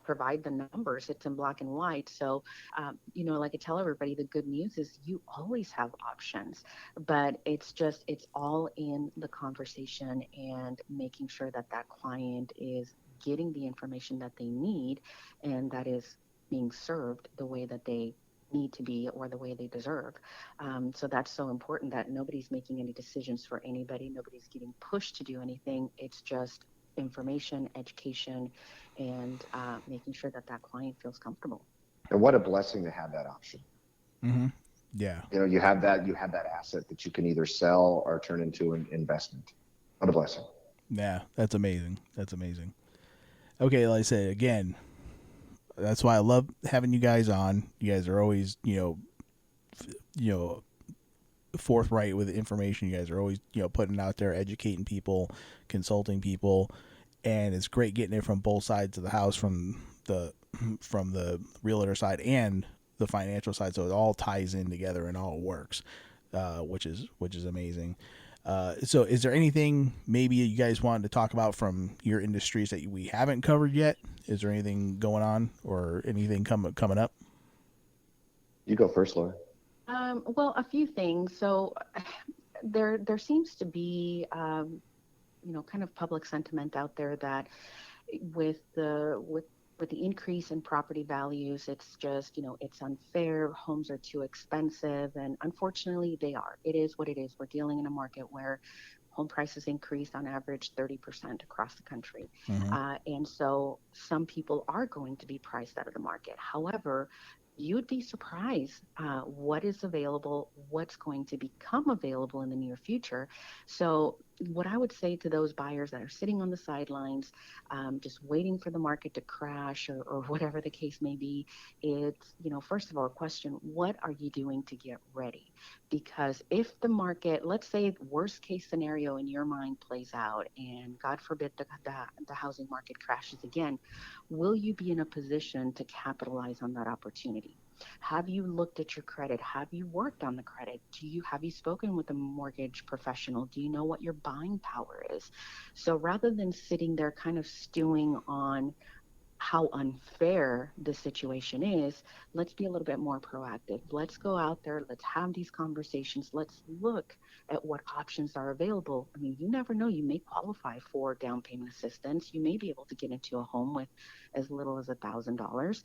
Speaker 2: provide the numbers. It's in black and white. So like I tell everybody, the good news is you always have options, but it's all in the conversation and making sure that client is getting the information that they need, and that is being served the way that they need to be or the way they deserve. So that's so important, that nobody's making any decisions for anybody. Nobody's getting pushed to do anything. It's just information, education, and making sure that client feels comfortable.
Speaker 3: And what a blessing to have that option.
Speaker 1: Mm-hmm. Yeah.
Speaker 3: You have that asset that you can either sell or turn into an investment. What a blessing.
Speaker 1: Yeah, that's amazing. Okay, like I said, again, that's why I love having you guys on. You guys are always, forthright with information. You guys are always, putting it out there, educating people, consulting people, and it's great getting it from both sides of the house, from the from the realtor side and the financial side, so it all ties in together and all works, which is amazing. So is there anything maybe you guys wanted to talk about from your industries that we haven't covered yet? Is there anything going on or anything coming up?
Speaker 3: You go first, Laura.
Speaker 2: Well, a few things. So there seems to be, kind of public sentiment out there that with the increase in property values, it's just, it's unfair. Homes are too expensive. And unfortunately, they are. It is what it is. We're dealing in a market where home prices increased on average 30% across the country.
Speaker 1: Mm-hmm.
Speaker 2: And so some people are going to be priced out of the market. However, you'd be surprised what is available, what's going to become available in the near future. So what I would say to those buyers that are sitting on the sidelines, just waiting for the market to crash or whatever the case may be, it's, first of all, question, what are you doing to get ready? Because if the market, let's say worst case scenario in your mind plays out and God forbid the housing market crashes again, will you be in a position to capitalize on that opportunity? Have you looked at your credit? Have you worked on the credit? Have you spoken with a mortgage professional? Do you know what your buying power is? So rather than sitting there kind of stewing on how unfair the situation is, let's be a little bit more proactive. Let's go out there. Let's have these conversations. Let's look at what options are available. I mean, you never know. You may qualify for down payment assistance. You may be able to get into a home with as little as $1,000.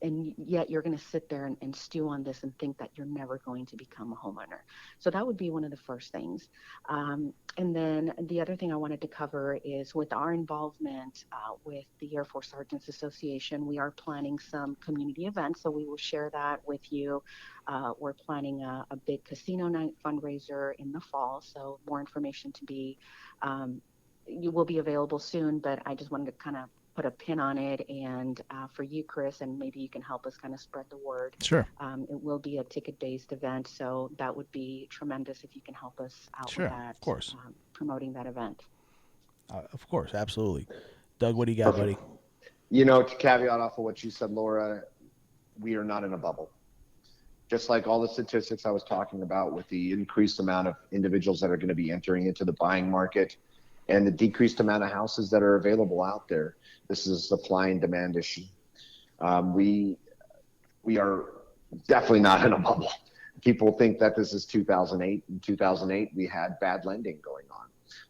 Speaker 2: And yet you're going to sit there and stew on this and think that you're never going to become a homeowner. So that would be one of the first things. And then the other thing I wanted to cover is with our involvement with the Air Force Sergeants Association, we are planning some community events. So we will share that with you. We're planning a big casino night fundraiser in the fall. So more information to be, you will be available soon, but I just wanted to kind of put a pin on it, and for you, Chris, and maybe you can help us kind of spread the word.
Speaker 1: Sure.
Speaker 2: It will be a ticket-based event, so that would be tremendous if you can help us out
Speaker 1: Sure,
Speaker 2: with that.
Speaker 1: of course.
Speaker 2: Promoting that event.
Speaker 1: Of course, absolutely. Doug, what do you got,
Speaker 3: Perfect.
Speaker 1: buddy?
Speaker 3: To caveat off of what you said, Laura, we are not in a bubble. Just like all the statistics I was talking about with the increased amount of individuals that are going to be entering into the buying market and the decreased amount of houses that are available out there, this is a supply and demand issue. We are definitely not in a bubble. People think that this is 2008. In 2008, we had bad lending going on.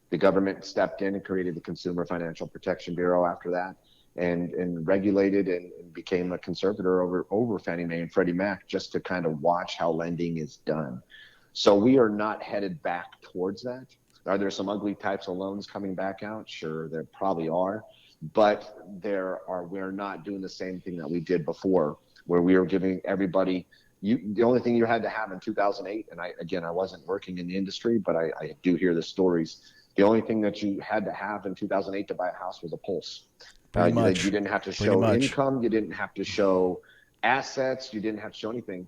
Speaker 3: The government stepped in and created the Consumer Financial Protection Bureau after that, and regulated and became a conservator over Fannie Mae and Freddie Mac just to kind of watch how lending is done. So we are not headed back towards that. Are there some ugly types of loans coming back out? Sure, there probably are, but we're not doing the same thing that we did before, where we were giving everybody, the only thing you had to have in 2008, and I wasn't working in the industry, but I do hear the stories. The only thing that you had to have in 2008 to buy a house was a pulse.
Speaker 1: Pretty much.
Speaker 3: You didn't have to show income. You didn't have to show assets. You didn't have to show anything.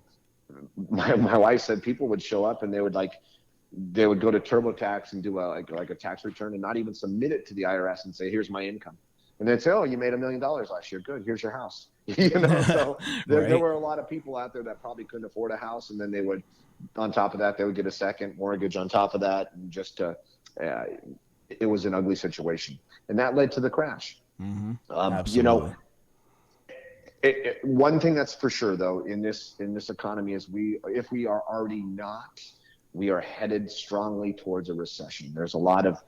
Speaker 3: My wife said people would show up and they would go to TurboTax and do a tax return and not even submit it to the IRS and say, here's my income. And they'd say, oh, you made $1 million last year. Good. Here's your house. So there were a lot of people out there that probably couldn't afford a house. And then they would, on top of that, they would get a second mortgage on top of that. And just it was an ugly situation. And that led to the crash.
Speaker 1: Mm-hmm. Absolutely.
Speaker 3: One thing that's for sure, though, in this economy is if we are already not, we are headed strongly towards a recession. There's a lot of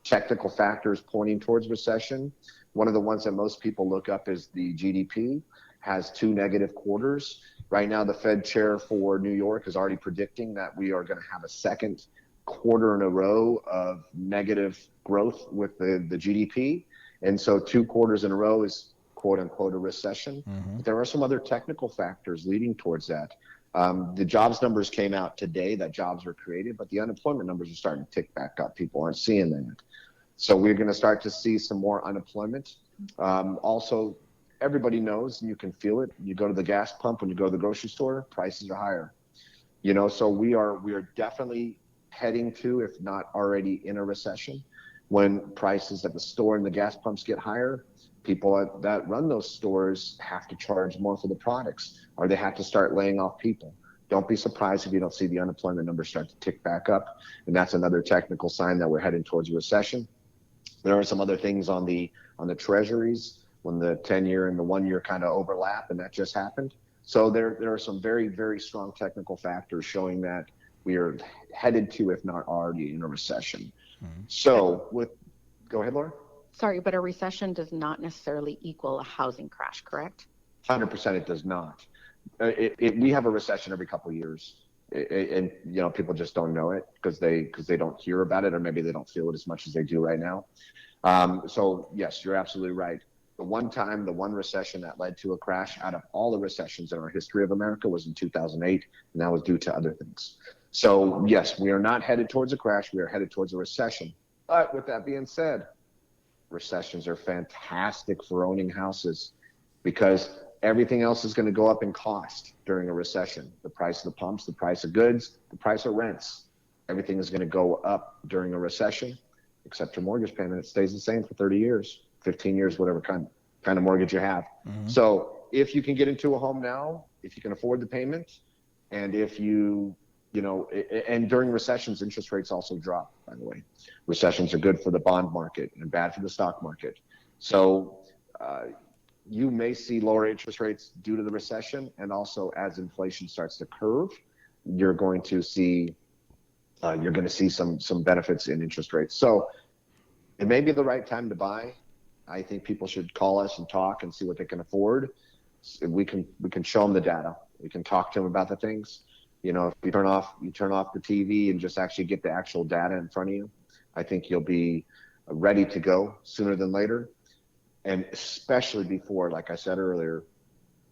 Speaker 3: technical factors pointing towards recession. One of the ones that most people look up is the GDP has 2 negative quarters. Right now, the Fed chair for New York is already predicting that we are going to have a second quarter in a row of negative growth with the GDP. And so 2 quarters in a row is quote unquote a recession.
Speaker 1: Mm-hmm.
Speaker 3: But there are some other technical factors leading towards that. The jobs numbers came out today that jobs were created, but the unemployment numbers are starting to tick back up. People aren't seeing that. So we're going to start to see some more unemployment. Also, everybody knows, and you can feel it. You go to the gas pump, when you go to the grocery store, prices are higher. So we are definitely heading to, if not already in a recession. When prices at the store and the gas pumps get higher, people that run those stores have to charge more for the products, or they have to start laying off people. Don't be surprised if you don't see the unemployment numbers start to tick back up. And that's another technical sign that we're heading towards a recession. There are some other things on the treasuries when the 10-year and the 1-year kind of overlap, and that just happened. So there are some very, very strong technical factors showing that we are headed to, if not already, in a recession. So go ahead, Laura.
Speaker 2: Sorry, but a recession does not necessarily equal a housing crash, correct?
Speaker 3: 100% it does not. We have a recession every couple of years. And people just don't know it because they don't hear about it, or maybe they don't feel it as much as they do right now. So yes, you're absolutely right. The one recession that led to a crash out of all the recessions in our history of America was in 2008, and that was due to other things. So yes, we are not headed towards a crash. We are headed towards a recession. But with that being said, recessions are fantastic for owning houses because everything else is going to go up in cost during a recession. The price of the pumps, the price of goods, the price of rents. Everything is going to go up during a recession, except your mortgage payment. It stays the same for 30 years, 15 years, whatever kind of mortgage you have. Mm-hmm. So if you can get into a home now, if you can afford the payment, and if and during recessions, interest rates also drop, by the way. Recessions are good for the bond market and bad for the stock market. So you may see lower interest rates due to the recession, and also as inflation starts to curve, you're going to see some benefits in interest rates. So it may be the right time to buy. I think people should call us and talk and see what they can afford. We can show them the data. We can talk to them about the things. If you turn off the TV and just actually get the actual data in front of you, I think you'll be ready to go sooner than later. And especially before, like I said earlier,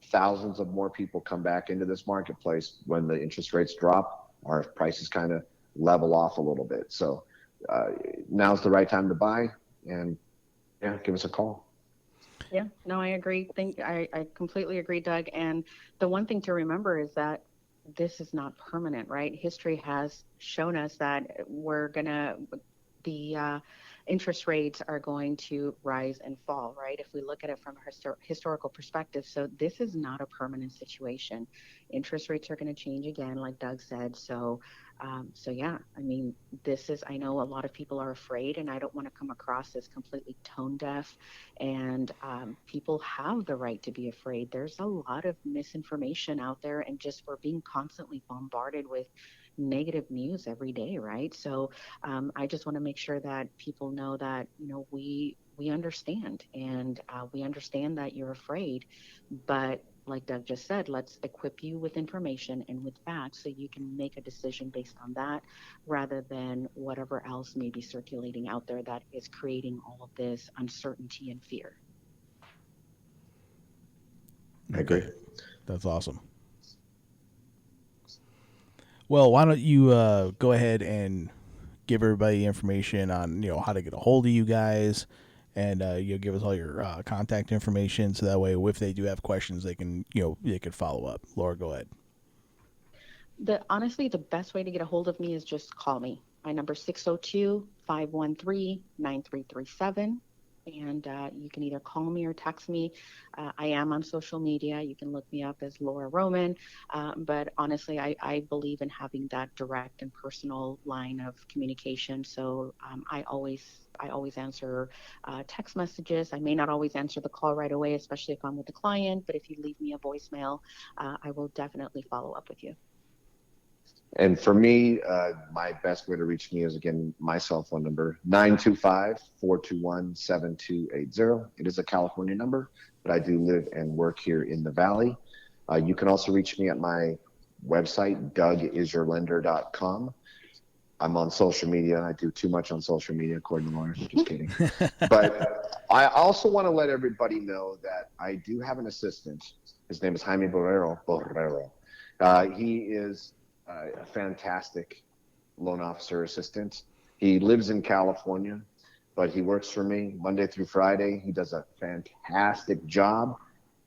Speaker 3: thousands of more people come back into this marketplace when the interest rates drop, or if prices kind of level off a little bit. So now's the right time to buy, and give us a call.
Speaker 2: Yeah, no, I agree. I completely agree, Doug. And the one thing to remember is that this is not permanent, right? History has shown us that the interest rates are going to rise and fall, right? If we look at it from a historical perspective. So this is not a permanent situation. Interest rates are going to change again, like Doug said. So yeah, I mean, I know a lot of people are afraid, and I don't want to come across as completely tone deaf, and people have the right to be afraid. There's a lot of misinformation out there, and just we're being constantly bombarded with negative news every day, right? So I just want to make sure that people know that, we understand, and we understand that you're afraid, but like Doug just said, let's equip you with information and with facts so you can make a decision based on that rather than whatever else may be circulating out there that is creating all of this uncertainty and fear.
Speaker 3: I agree.
Speaker 1: That's awesome. Well, why don't you go ahead and give everybody information on how to get a hold of you guys, and you'll give us all your contact information, so that way if they do have questions, they can follow up. Laura, go ahead.
Speaker 2: Honestly, the best way to get a hold of me is just call me. My number is 602-513-9337. And you can either call me or text me. I am on social media. You can look me up as Laura Roman. But honestly, I believe in having that direct and personal line of communication. So I always answer text messages. I may not always answer the call right away, especially if I'm with a client. But if you leave me a voicemail, I will definitely follow up with you.
Speaker 3: And for me, my best way to reach me is, again, my cell phone number, 925-421-7280. It is a California number, but I do live and work here in the Valley. You can also reach me at my website, dougisyourlender.com. I'm on social media, and I do too much on social media, according to Laura. Just kidding. But I also want to let everybody know that I do have an assistant. His name is Jaime Borrero. He is a fantastic loan officer assistant. He lives in California, but he works for me Monday through Friday. He does a fantastic job,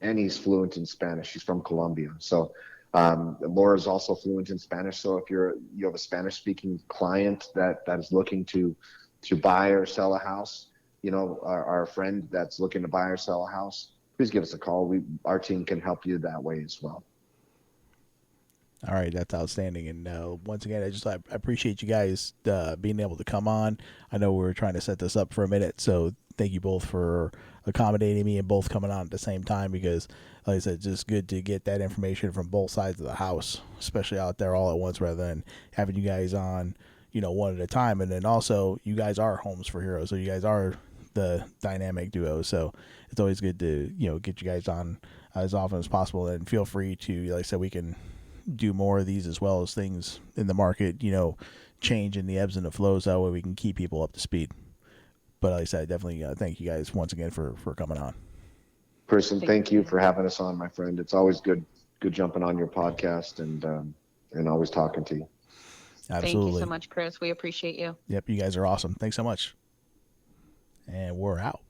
Speaker 3: and he's fluent in Spanish. He's from Colombia. So Laura's also fluent in Spanish. So if you have a Spanish-speaking client that is looking to buy or sell a house, our friend that's looking to buy or sell a house, please give us a call. Our team can help you that way as well.
Speaker 1: All right, that's outstanding. And once again, I appreciate you guys being able to come on. I know we were trying to set this up for a minute, so thank you both for accommodating me and both coming on at the same time, because, like I said, it's just good to get that information from both sides of the house, especially out there all at once, rather than having you guys on, one at a time. And then also, you guys are Homes for Heroes, so you guys are the dynamic duo. So it's always good to get you guys on as often as possible. And feel free to, like I said, we can do more of these as well as things in the market, change in the ebbs and the flows. That way we can keep people up to speed. But like I said, definitely thank you guys once again for coming on.
Speaker 3: Person, thank you for having us on, my friend. It's always good jumping on your podcast and always talking to you.
Speaker 1: Absolutely.
Speaker 4: Thank you so much, Chris. We appreciate you.
Speaker 1: Yep, you guys are awesome. Thanks so much. And we're out.